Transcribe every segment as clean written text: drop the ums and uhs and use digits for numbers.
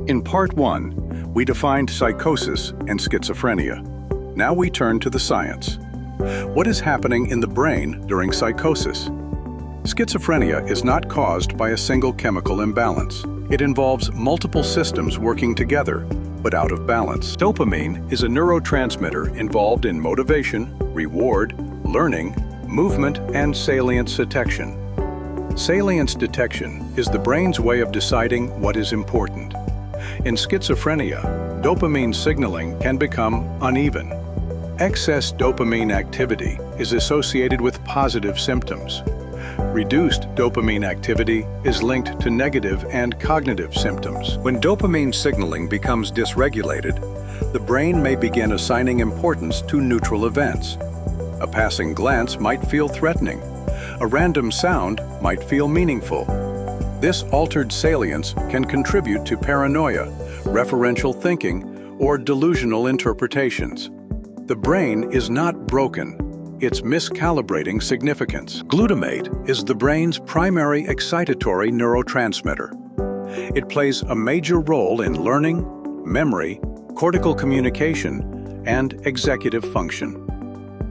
In Part 1, we defined psychosis and schizophrenia. Now we turn to the science. What is happening in the brain during psychosis? Schizophrenia is not caused by a single chemical imbalance. It involves multiple systems working together, but out of balance. Dopamine is a neurotransmitter involved in motivation, reward, learning, movement, and salience detection. Salience detection is the brain's way of deciding what is important. In schizophrenia, dopamine signaling can become uneven. Excess dopamine activity is associated with positive symptoms. Reduced dopamine activity is linked to negative and cognitive symptoms. When dopamine signaling becomes dysregulated, the brain may begin assigning importance to neutral events. A passing glance might feel threatening. A random sound might feel meaningful. This altered salience can contribute to paranoia, referential thinking, or delusional interpretations. The brain is not broken. It's miscalibrating significance. Glutamate is the brain's primary excitatory neurotransmitter. It plays a major role in learning, memory, cortical communication, and executive function.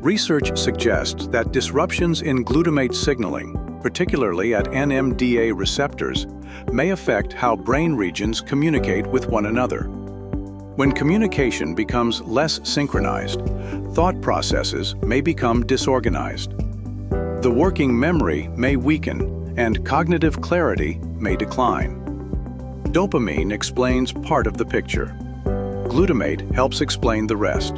Research suggests that disruptions in glutamate signaling, particularly at NMDA receptors, may affect how brain regions communicate with one another. When communication becomes less synchronized, thought processes may become disorganized. The working memory may weaken, and cognitive clarity may decline. Dopamine explains part of the picture. Glutamate helps explain the rest.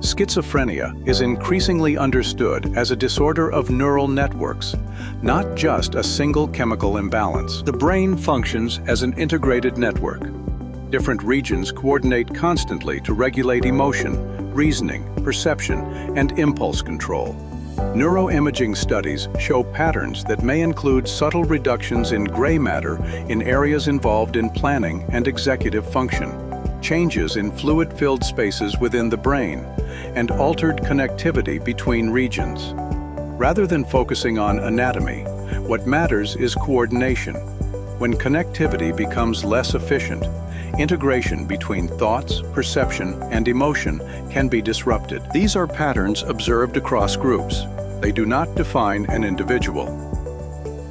Schizophrenia is increasingly understood as a disorder of neural networks, not just a single chemical imbalance. The brain functions as an integrated network. Different regions coordinate constantly to regulate emotion, reasoning, perception, and impulse control. Neuroimaging studies show patterns that may include subtle reductions in gray matter in areas involved in planning and executive function, changes in fluid-filled spaces within the brain, and altered connectivity between regions. Rather than focusing on anatomy, what matters is coordination. When connectivity becomes less efficient, integration between thoughts, perception, and emotion can be disrupted. These are patterns observed across groups. They do not define an individual.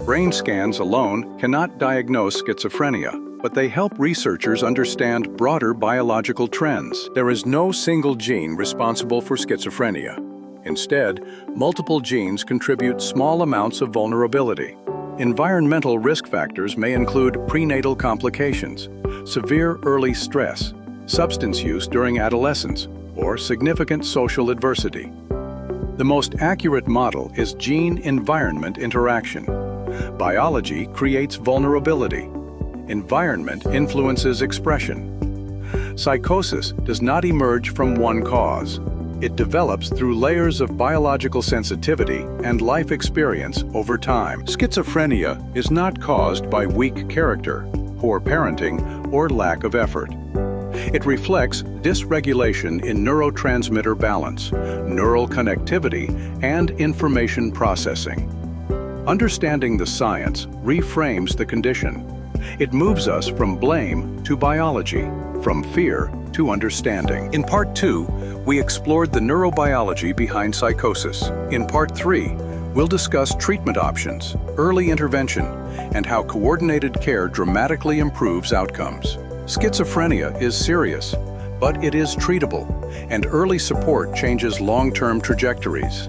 Brain scans alone cannot diagnose schizophrenia, but they help researchers understand broader biological trends. There is no single gene responsible for schizophrenia. Instead, multiple genes contribute small amounts of vulnerability. Environmental risk factors may include prenatal complications, severe early stress, substance use during adolescence, or significant social adversity. The most accurate model is gene-environment interaction. Biology creates vulnerability. Environment influences expression. Psychosis does not emerge from one cause. It develops through layers of biological sensitivity and life experience over time. Schizophrenia is not caused by weak character, poor parenting, or lack of effort. It reflects dysregulation in neurotransmitter balance, neural connectivity, and information processing. Understanding the science reframes the condition. It moves us from blame to biology, from fear to understanding. In Part 2, we explored the neurobiology behind psychosis. In Part 3, we'll discuss treatment options, early intervention, and how coordinated care dramatically improves outcomes. Schizophrenia is serious, but it is treatable, and early support changes long-term trajectories.